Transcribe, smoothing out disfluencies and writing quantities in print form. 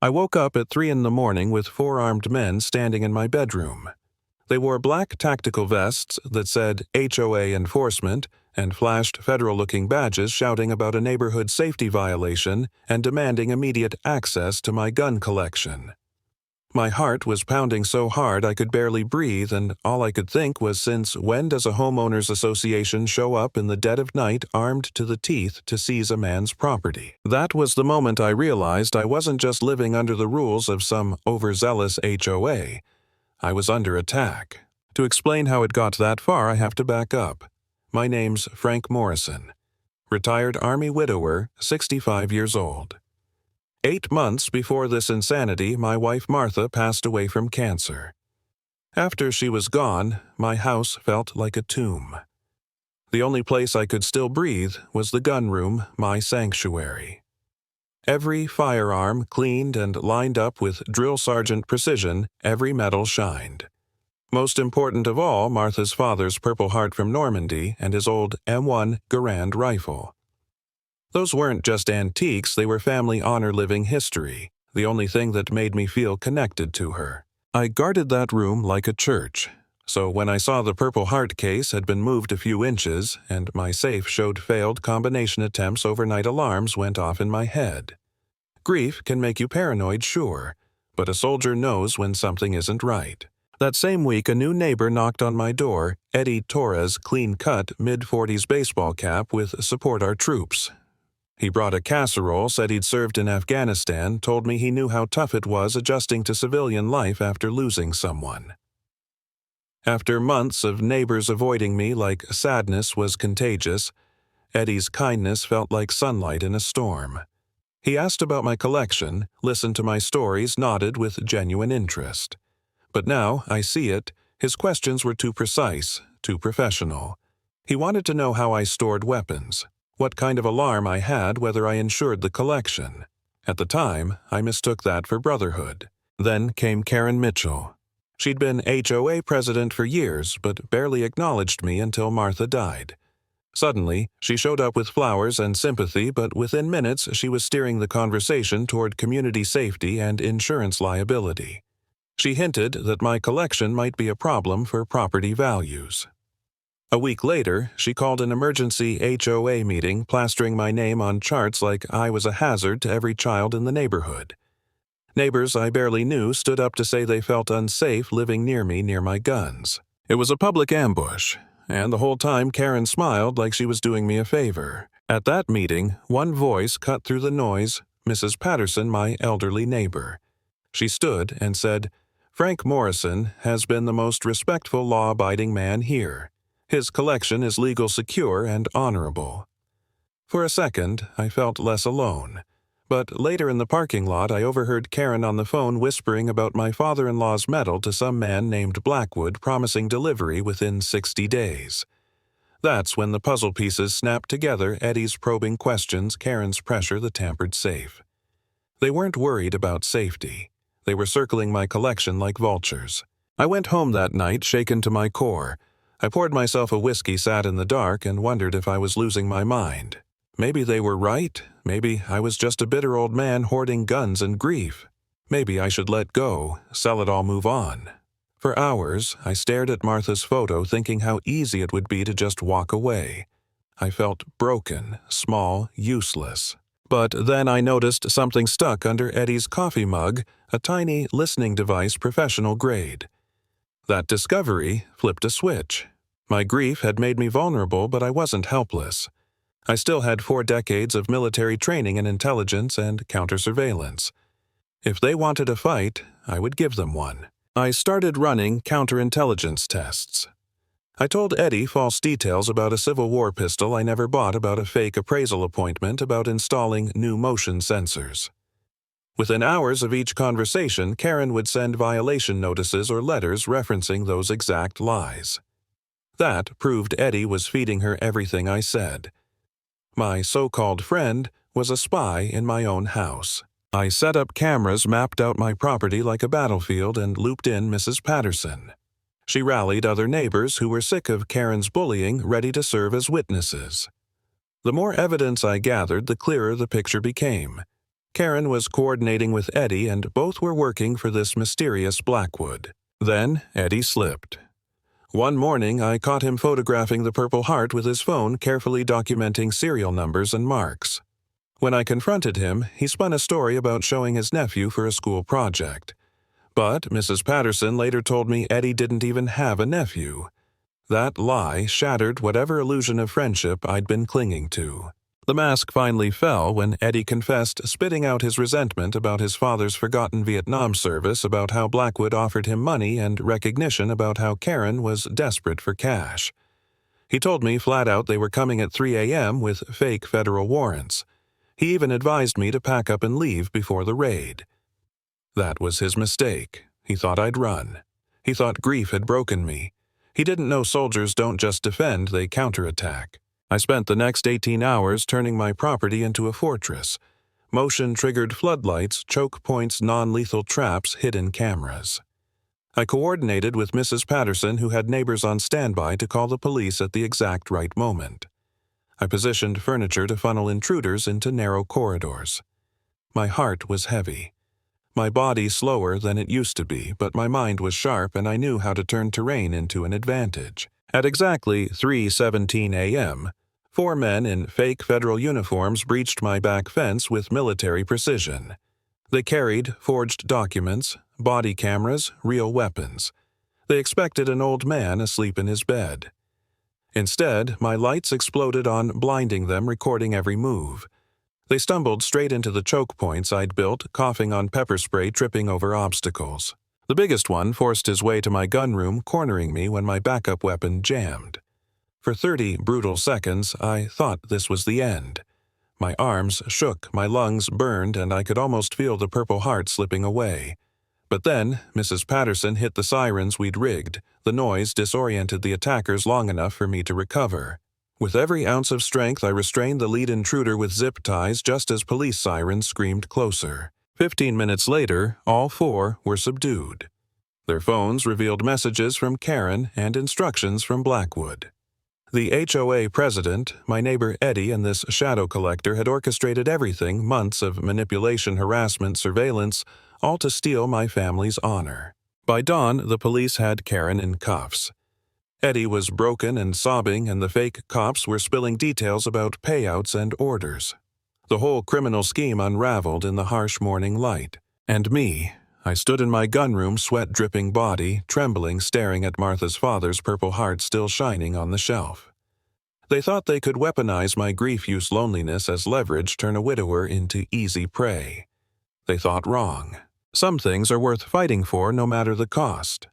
I woke up at 3 in the morning with 4 armed men standing in my bedroom. They wore black tactical vests that said HOA enforcement and flashed federal-looking badges shouting about a neighborhood safety violation and demanding immediate access to my gun collection. My heart was pounding so hard I could barely breathe, and all I could think was, since when does a homeowners association show up in the dead of night armed to the teeth to seize a man's property? That was the moment I realized I wasn't just living under the rules of some overzealous HOA. I was under attack. To explain how it got that far, I have to back up. My name's Frank Morrison. Retired Army widower, 65 years old. 8 months before this insanity, my wife Martha passed away from cancer. After she was gone, my house felt like a tomb. The only place I could still breathe was the gun room, my sanctuary. Every firearm cleaned and lined up with drill sergeant precision, every metal shined. Most important of all, Martha's father's Purple Heart from Normandy and his old M1 Garand rifle. Those weren't just antiques, they were family honor living history, the only thing that made me feel connected to her. I guarded that room like a church, so when I saw the Purple Heart case had been moved a few inches and my safe showed failed combination attempts, overnight alarms went off in my head. Grief can make you paranoid, sure, but a soldier knows when something isn't right. That same week, a new neighbor knocked on my door, Eddie Torres, clean-cut, mid-40s baseball cap with "Support Our Troops." He brought a casserole, said he'd served in Afghanistan, told me he knew how tough it was adjusting to civilian life after losing someone. After months of neighbors avoiding me like sadness was contagious, Eddie's kindness felt like sunlight in a storm. He asked about my collection, listened to my stories, nodded with genuine interest. But now, I see it, his questions were too precise, too professional. He wanted to know how I stored weapons, what kind of alarm I had, whether I insured the collection. At the time, I mistook that for brotherhood. Then came Karen Mitchell. She'd been HOA president for years, but barely acknowledged me until Martha died. Suddenly, she showed up with flowers and sympathy, but within minutes she was steering the conversation toward community safety and insurance liability. She hinted that my collection might be a problem for property values. A week later, she called an emergency HOA meeting, plastering my name on charts like I was a hazard to every child in the neighborhood. Neighbors I barely knew stood up to say they felt unsafe living near me near my guns. It was a public ambush, and the whole time Karen smiled like she was doing me a favor. At that meeting, one voice cut through the noise, Mrs. Patterson, my elderly neighbor. She stood and said, "Frank Morrison has been the most respectful, law-abiding man here. His collection is legal, secure, and honorable." For a second, I felt less alone. But later in the parking lot, I overheard Karen on the phone whispering about my father-in-law's medal to some man named Blackwood, promising delivery within 60 days. That's when the puzzle pieces snapped together, Eddie's probing questions, Karen's pressure, the tampered safe. They weren't worried about safety. They were circling my collection like vultures. I went home that night, shaken to my core. I poured myself a whiskey, sat in the dark, and wondered if I was losing my mind. Maybe they were right. Maybe I was just a bitter old man hoarding guns and grief. Maybe I should let go, sell it all, move on. For hours, I stared at Martha's photo, thinking how easy it would be to just walk away. I felt broken, small, useless. But then I noticed something stuck under Eddie's coffee mug, a tiny listening device, professional grade. That discovery flipped a switch. My grief had made me vulnerable, but I wasn't helpless. I still had 4 decades of military training in intelligence and counter-surveillance. If they wanted a fight, I would give them one. I started running counterintelligence tests. I told Eddie false details about a Civil War pistol I never bought, about a fake appraisal appointment, about installing new motion sensors. Within hours of each conversation, Karen would send violation notices or letters referencing those exact lies. That proved Eddie was feeding her everything I said. My so-called friend was a spy in my own house. I set up cameras, mapped out my property like a battlefield, and looped in Mrs. Patterson. She rallied other neighbors who were sick of Karen's bullying, ready to serve as witnesses. The more evidence I gathered, the clearer the picture became. Karen was coordinating with Eddie, and both were working for this mysterious Blackwood. Then Eddie slipped. One morning, I caught him photographing the Purple Heart with his phone, carefully documenting serial numbers and marks. When I confronted him, he spun a story about showing his nephew for a school project. But Mrs. Patterson later told me Eddie didn't even have a nephew. That lie shattered whatever illusion of friendship I'd been clinging to. The mask finally fell when Eddie confessed, spitting out his resentment about his father's forgotten Vietnam service, about how Blackwood offered him money, and recognition about how Karen was desperate for cash. He told me flat out they were coming at 3 a.m. with fake federal warrants. He even advised me to pack up and leave before the raid. That was his mistake. He thought I'd run. He thought grief had broken me. He didn't know soldiers don't just defend, they counterattack. I spent the next 18 hours turning my property into a fortress. Motion-triggered floodlights, choke points, non-lethal traps, hidden cameras. I coordinated with Mrs. Patterson, who had neighbors on standby to call the police at the exact right moment. I positioned furniture to funnel intruders into narrow corridors. My heart was heavy. My body slower than it used to be, but my mind was sharp, and I knew how to turn terrain into an advantage. At exactly 3:17 a.m., 4 men in fake federal uniforms breached my back fence with military precision. They carried forged documents, body cameras, real weapons. They expected an old man asleep in his bed. Instead, my lights exploded on, blinding them, recording every move. They stumbled straight into the choke points I'd built, coughing on pepper spray, tripping over obstacles. The biggest one forced his way to my gunroom, cornering me when my backup weapon jammed. For 30 brutal seconds, I thought this was the end. My arms shook, my lungs burned, and I could almost feel the Purple Heart slipping away. But then, Mrs. Patterson hit the sirens we'd rigged. The noise disoriented the attackers long enough for me to recover. With every ounce of strength, I restrained the lead intruder with zip ties just as police sirens screamed closer. 15 minutes later, all 4 were subdued. Their phones revealed messages from Karen and instructions from Blackwood. The HOA president, my neighbor Eddie, and this shadow collector had orchestrated everything, months of manipulation, harassment, surveillance, all to steal my family's honor. By dawn, the police had Karen in cuffs. Eddie was broken and sobbing, and the fake cops were spilling details about payouts and orders. The whole criminal scheme unraveled in the harsh morning light. And me, I stood in my gunroom, sweat-dripping body, trembling, staring at Martha's father's Purple Heart still shining on the shelf. They thought they could weaponize my grief-use loneliness as leverage, turn a widower into easy prey. They thought wrong. Some things are worth fighting for no matter the cost.